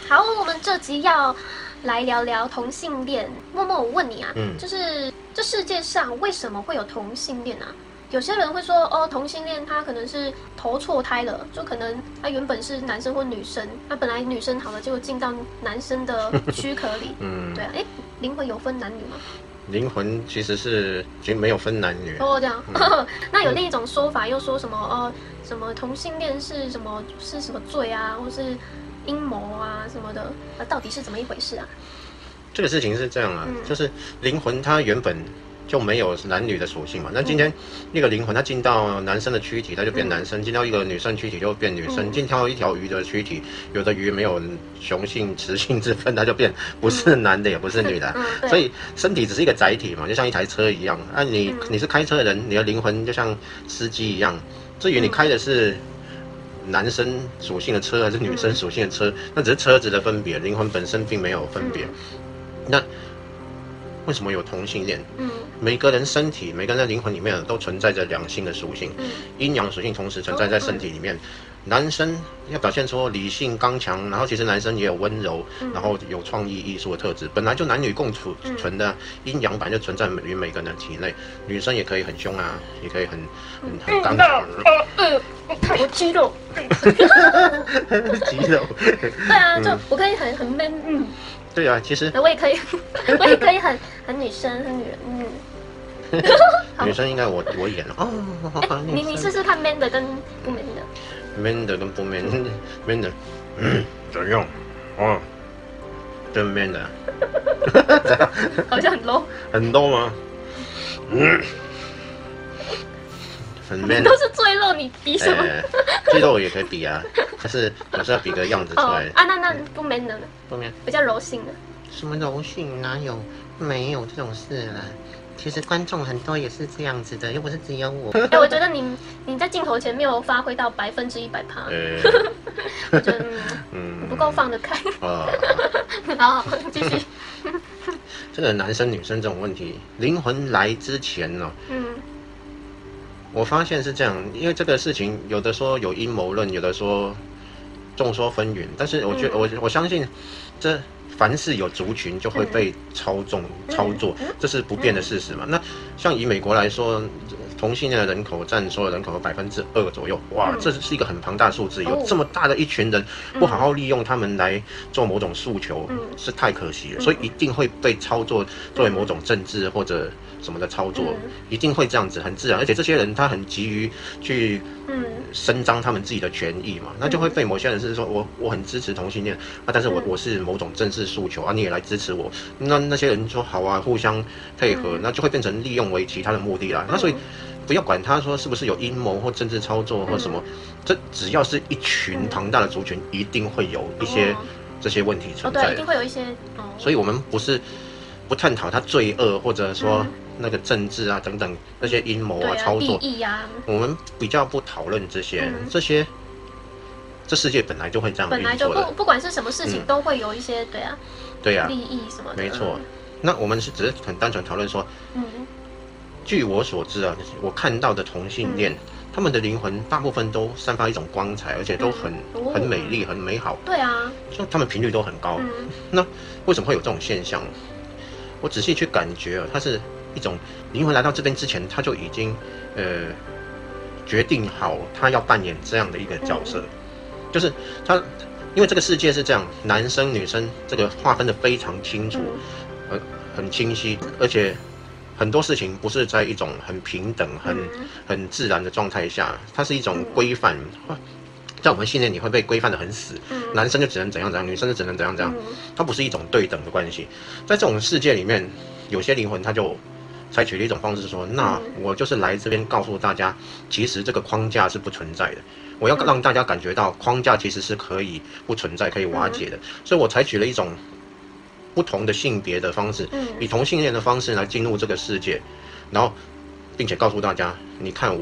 好，我们这集要来聊聊同性恋。默默，我问你啊，就是这世界上为什么会有同性恋啊？有些人会说，哦，同性恋他可能是投错胎了，就可能他原本是男生或女生，他本来女生好了，结果进到男生的躯壳里。对啊，灵魂有分男女吗？灵魂其实没有分男女。哦，这样。那有另一种说法，又说什么什么同性恋是什么罪啊，或是阴谋啊什么的，到底是怎么一回事啊？这个事情是这样啊，就是灵魂它原本就没有男女的属性嘛。那今天一个灵魂它进到男生的躯体，它就变男生；进到一个女生躯体就变女生；进到一条鱼的躯体，有的鱼没有雄性、雌性之分，它就变不是男的也不是女的。所以身体只是一个载体嘛，就像一台车一样。你是开车的人，你的灵魂就像司机一样。至于你开的是男生属性的车还是女生属性的车，那只是车子的分别，灵魂本身并没有分别。那为什么有同性恋？每个人身体、每个人的灵魂里面都存在着两性的属性，阴阳属性同时存在在身体里面。男生要表现出理性刚强，然后其实男生也有温柔，然后有创意艺术的特质。本来就男女共存的阴阳本来就存在于每个人的体内。女生也可以很凶啊，也可以很刚强。看我肌肉，肌肉。对啊，就我可以很 man，对啊，其实我也可以很女生，很女人，女生应该我演了哦。你试试看 man 的跟不 man 的。man 的跟不 man 的，怎样？哦，真 man 的，好像很 low， 很 low 吗？很 man， 都是赘肉，你比什么？赘肉也可以比啊，可是有时候要比个样子出来。那不 man 的呢？不 man， 比较柔性的。什么柔性？哪有？没有这种事啦。其实观众很多也是这样子的，又不是只有我。我觉得你在镜头前没有发挥到100%。我觉得不够放得开。好，继续。这个男生女生这种问题，灵魂来之前呢，我发现是这样，因为这个事情有的说有阴谋论，有的说众说纷纭，但是我相信这。凡是有族群就会被操作，这是不变的事实嘛。那像以美国来说，同性恋的人口占所有人口的2%左右，哇，这是一个很庞大的数字。有这么大的一群人，不好好利用他们来做某种诉求，是太可惜了。所以一定会被操作作为某种政治或者什么的操作，一定会这样子，很自然。而且这些人他很急于去伸张他们自己的权益嘛，那就会被某些人是说我很支持同性恋啊，但是我是某种政治诉求啊，你也来支持我，那些人说好啊，互相配合，那就会变成利用为其他的目的啦。那所以不要管他说是不是有阴谋或政治操作或什么，这只要是一群庞大的族群，一定会有一些这些问题存在。对，一定会有一些。所以我们不探讨他罪恶，或者说那个政治啊等等那些阴谋啊操作，我们比较不讨论这些，这世界本来就会这样运作的，本来就不管是什么事情都会有一些对啊利益什么的，没错。那我们只是很单纯讨论说，据我所知啊，我看到的同性恋，他们的灵魂大部分都散发一种光彩，而且都很美丽、很美好。对啊，就他们频率都很高。那为什么会有这种现象？我仔细去感觉它是一种灵魂来到这边之前，他就已经决定好他要扮演这样的一个角色，就是他因为这个世界是这样，男生女生这个划分的非常清楚，很清晰，而且很多事情不是在一种很平等、很自然的状态下，它是一种规范。在我们信念里会被规范得很死，男生就只能怎样怎样，女生就只能怎样怎样，它不是一种对等的关系。在这种世界里面，有些灵魂他就采取了一种方式说，那我就是来这边告诉大家，其实这个框架是不存在的，我要让大家感觉到框架其实是可以不存在、可以瓦解的。所以我采取了一种不同的性别的方式，以同性恋的方式来进入这个世界，然后并且告诉大家，你看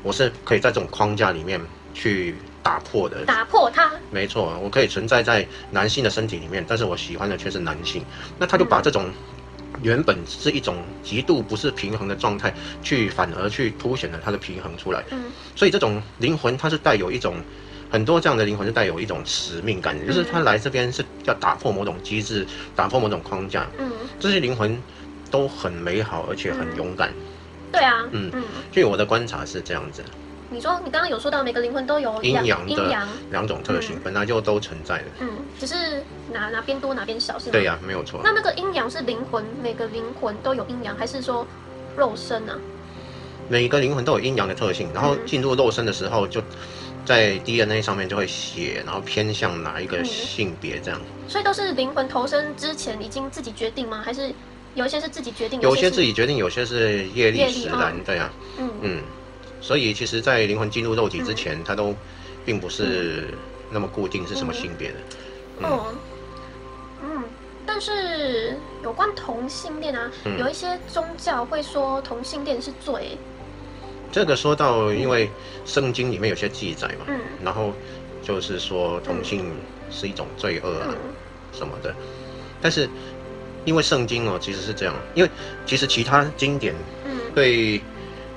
我是可以在这种框架里面去打破的，打破它。没错，我可以存在在男性的身体里面，但是我喜欢的却是男性。那他就把这种原本是一种极度不是平衡的状态，反而去凸显了它的平衡出来。所以这种灵魂它是带有一种很多这样的灵魂就带有一种使命感，就是他来这边是要打破某种机制，打破某种框架。这些灵魂都很美好，而且很勇敢。对啊，据我的观察是这样子。你说你刚刚有说到每个灵魂都有阴阳的2种特性，本来就都存在的。只是哪边多哪边少是吗？对呀，没有错。那个阴阳是灵魂，每个灵魂都有阴阳，还是说肉身啊？每个灵魂都有阴阳的特性，然后进入肉身的时候，就在 DNA 上面就会写，然后偏向哪一个性别这样。所以都是灵魂投生之前已经自己决定吗？还是有一些是自己决定？有些自己决定，有些是业力使然，对啊。所以其实，在灵魂进入肉体之前，它都并不是那么固定是什么性别的。但是有关同性恋啊，有一些宗教会说同性恋是罪。这个说到，因为圣经里面有些记载嘛，然后就是说同性是一种罪恶啊什么的。但是因为圣经其实是这样，因为其实其他经典对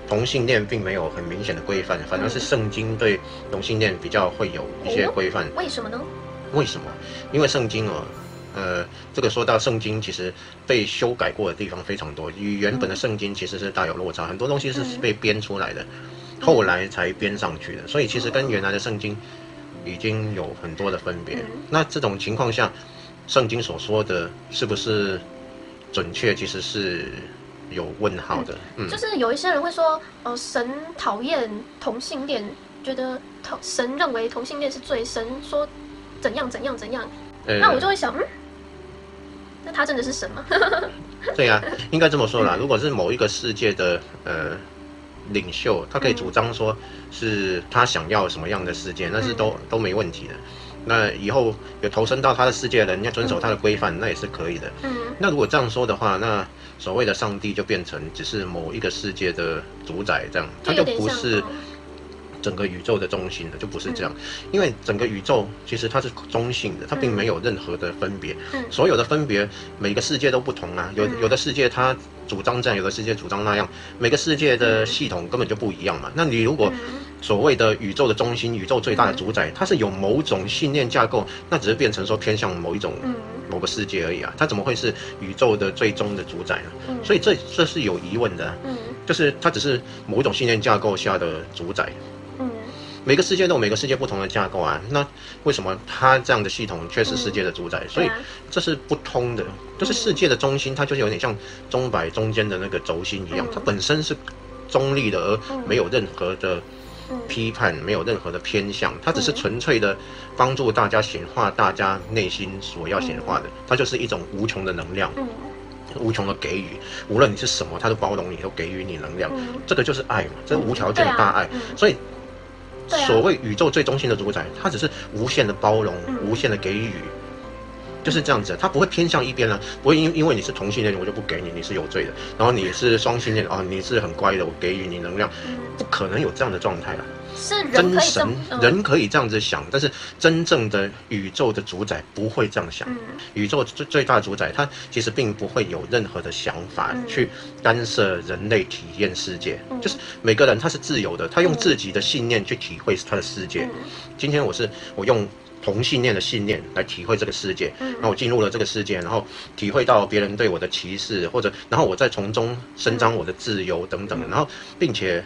同性恋并没有很明显的规范，反而是圣经对同性恋比较会有一些规范。为什么呢？为什么？因为圣经这个说到圣经，其实被修改过的地方非常多，与原本的圣经其实是大有落差，很多东西是被编出来的，后来才编上去的，所以其实跟原来的圣经已经有很多的分别。那这种情况下，圣经所说的是不是准确，其实是有问号的。就是有一些人会说，神讨厌同性恋，觉得神认为同性恋是罪，神说怎样怎样怎样，那我就会想，那他真的是神吗？对啊，应该这么说啦。如果是某一个世界的领袖，他可以主张说是他想要什么样的世界，那是都没问题的。那以后有投身到他的世界的人，要遵守他的规范，那也是可以的。那如果这样说的话，那所谓的上帝就变成只是某一个世界的主宰，这样他就不是整个宇宙的中心的，就不是这样。因为整个宇宙其实它是中性的，它并没有任何的分别。所有的分别，每个世界都不同啊。有的世界它主张这样，有的世界主张那样，每个世界的系统根本就不一样嘛。那你如果所谓的宇宙的中心、宇宙最大的主宰，它是有某种信念架构，那只是变成说偏向某个世界而已啊。它怎么会是宇宙的最终的主宰呢？所以这是有疑问的。就是它只是某一种信念架构下的主宰。每个世界都有每个世界不同的架构啊，那为什么它这样的系统却是世界的主宰？所以这是不通的。就是世界的中心，它就是有点像钟摆中间的那个轴心一样，它本身是中立的，而没有任何的批判，没有任何的偏向，它只是纯粹的帮助大家显化大家内心所要显化的，它就是一种无穷的能量。无穷的给予，无论你是什么，它都包容你，都给予你能量。这个就是爱嘛，这是无条件的大爱。所以所谓宇宙最中心的主宰，它只是无限的包容，无限的给予，就是这样子。它不会偏向一边啊，不会因为你是同性恋，我就不给你，你是有罪的。然后你是双性恋你是很乖的，我给予你能量，不可能有这样的状态啊。是人可以这样子想，但是真正的宇宙的主宰不会这样想。宇宙最大的主宰，他其实并不会有任何的想法去干涉人类体验世界。就是每个人他是自由的，他用自己的信念去体会他的世界。今天我用同性恋的信念来体会这个世界，那我进入了这个世界，然后体会到别人对我的歧视，然后我再从中伸张我的自由等等，然后并且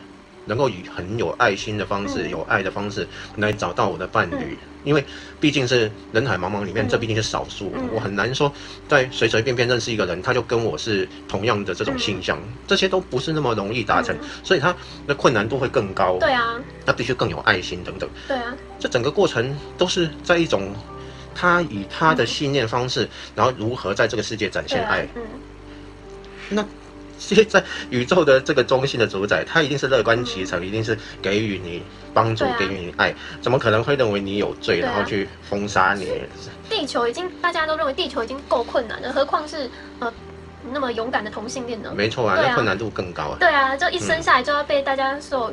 能够以很有爱心的方式、有爱的方式来找到我的伴侣，因为毕竟是人海茫茫里面，这毕竟是少数，我很难说在随随便便认识一个人，他就跟我是同样的这种性向，这些都不是那么容易达成，所以他的困难度会更高。对啊，他必须更有爱心等等。对啊，这整个过程都是在一种他以他的信念方式，然后如何在这个世界展现爱。那现在宇宙的这个中心的主宰，他一定是乐观其成，一定是给予你帮助，给予你爱，怎么可能会认为你有罪，然后去封杀你？地球大家都认为地球已经够困难了，何况是那么勇敢的同性恋呢？没错啊，那困难度更高啊。对啊，就一生下来就要被大家受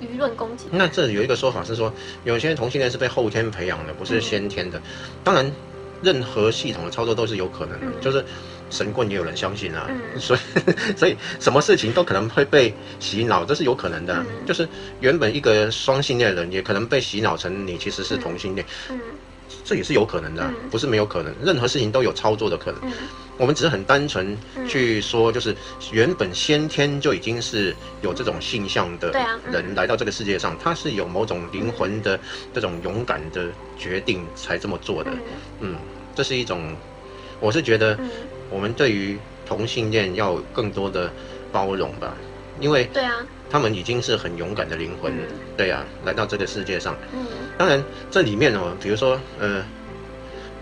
舆论攻击。那这有一个说法是说，有些同性恋是被后天培养的，不是先天的。当然，任何系统的操作都是有可能的，就是神棍也有人相信啊，所以什么事情都可能会被洗脑，这是有可能的。就是原本一个双性恋人，也可能被洗脑成你其实是同性恋，这也是有可能的，不是没有可能。任何事情都有操作的可能。我们只是很单纯去说，就是原本先天就已经是有这种性向的人来到这个世界上，他是有某种灵魂的这种勇敢的决定才这么做的。这是一种，我是觉得我们对于同性恋要有更多的包容吧，因为他们已经是很勇敢的灵魂，来到这个世界上。当然这里面比如说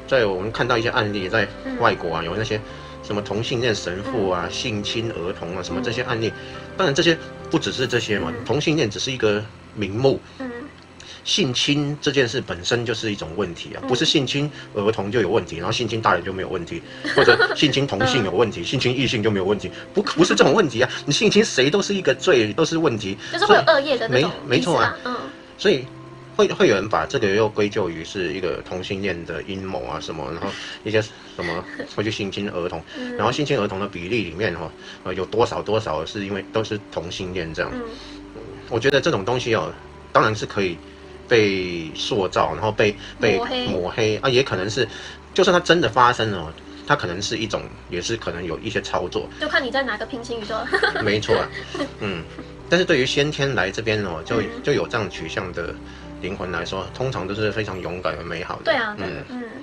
在我们看到一些案例，在外国有那些什么同性恋神父啊、性侵儿童啊什么这些案例，当然这些不只是这些嘛，同性恋只是一个名目。性侵这件事本身就是一种问题啊，不是性侵儿童就有问题，然后性侵大人就没有问题，或者性侵同性有问题，性侵异性就没有问题，不是这种问题啊，你性侵谁都是一个罪，都是问题，就是会有恶业的那种。没错啊，所以会有人把这个又归咎于是一个同性恋的阴谋啊什么，然后一些什么会去性侵儿童，然后性侵儿童的比例里面有多少是因为都是同性恋这样。我觉得这种东西当然是可以被塑造，然后被抹黑啊，也可能是，就算它真的发生了，它可能是一种，也是可能有一些操作，就看你在哪个平行宇宙。没错啊，但是对于先天来这边就有这样取向的灵魂来说，通常都是非常勇敢而美好的。